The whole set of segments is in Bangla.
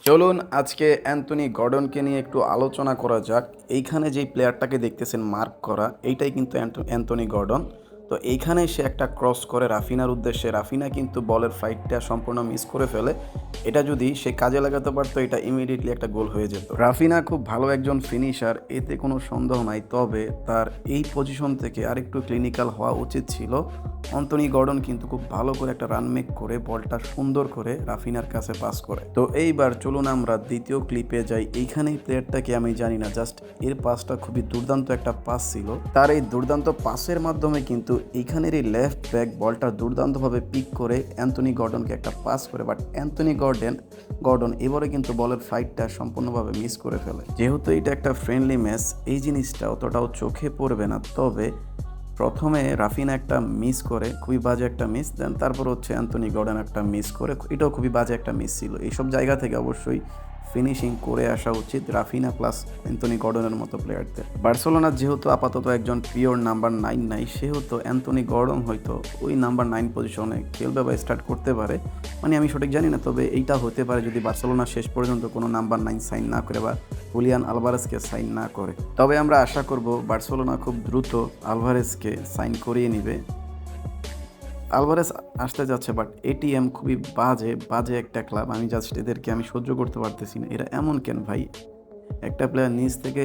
চলুন আজকে অ্যান্থনি গর্ডনকে নিয়ে একটু আলোচনা করা যাক। এইখানে যেই প্লেয়ারটাকে দেখতেছেন মার্ক করা, এইটাই কিন্তু অ্যান্থনি গর্ডন। তো এইখানে সে একটা ক্রস করে রাফিনার উদ্দেশ্যে, রাফিনা কিন্তু বলের ফ্লাইটটা সম্পূর্ণ মিস করে ফেলে। এটা যদি সে কাজে লাগাতে পারতো, এটা ইমিডিয়েটলি একটা গোল হয়ে যেত। রাফিনা খুব ভালো একজন ফিনিশার, এতে কোনো সন্দেহ নাই। তবে তার এই পজিশন থেকে আরেকটু ক্লিনিক্যাল হওয়া উচিত ছিল। অ্যান্থনি গর্ডন কিন্তু খুব ভালো করে একটা রান মেক করে বলটা সুন্দর করে রাফিনার কাছে পাস করে। তো এইবার চলুন আমরা দ্বিতীয় ক্লিপে যাই। এইখানেই প্লেয়ারটাকে আমি জানি না, জাস্ট এর পাসটা খুবই দুর্দান্ত একটা পাস ছিল। তার এই দুর্দান্ত পাসের মাধ্যমে কিন্তু এইখানের এই লেফট ব্যাক বলটা দুর্দান্তভাবে পিক করে অ্যান্থনি গর্ডনকে একটা পাস করে, বাট অ্যান্থনি গর্ডন এবারে কিন্তু বলের ফাইটটা সম্পূর্ণভাবে মিস করে ফেলে। যেহেতু এটা একটা ফ্রেন্ডলি ম্যাচ, এই জিনিসটা অতটাও চোখে পড়বে না। তবে প্রথমে রাফিনা একটা মিস করে, খুবই বাজে একটা মিস, দেন তারপর হচ্ছে অ্যান্থনি গর্ডন একটা মিস করে, এটাও খুবই বাজে একটা মিস ছিল। এইসব জায়গা থেকে অবশ্যই ফিনিশিং করে আসা উচিত রাফিনা প্লাস অ্যান্থনি গর্ডনের মতো প্লেয়ারদের। বার্সেলোনার যেহেতু আপাতত একজন পিওর নাম্বার 9 নাই, সেহেতু অ্যান্থনি গর্ডন হয়তো ওই নাম্বার 9 পজিশনে খেলবে বা স্টার্ট করতে পারে। মানে আমি সঠিক জানি না, তবে এইটা হতে পারে যদি বার্সেলোনা শেষ পর্যন্ত কোনো নাম্বার 9 সাইন না করে বা হুলিয়ান আলভারেজকে সাইন না করে। তবে আমরা আশা করব বার্সেলোনা খুব দ্রুত আলভারেজকে সাইন করিয়ে নেবে। আলভারেজ আসতে যাচ্ছে, বাট এটিএম খুবই বাজে বাজে একটা ক্লাব। আমি জাস্ট এদেরকে আমি সহ্য করতে পারতেছি না। এরা এমন কেন ভাই? একটা প্লেয়ার নিজ থেকে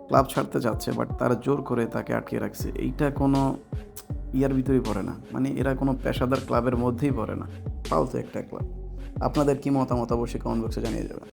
ক্লাব ছাড়তে যাচ্ছে, বাট তারা জোর করে তাকে আটকে রাখছে। এইটা কোনো ইয়ার ভিতরেই পড়ে না, মানে এরা কোনো পেশাদার ক্লাবের মধ্যেই পড়ে না, ফালতু একটা ক্লাব। আপনাদের কি মতামত অবশ্যই কমেন্ট বক্সে জানিয়ে যাবেন।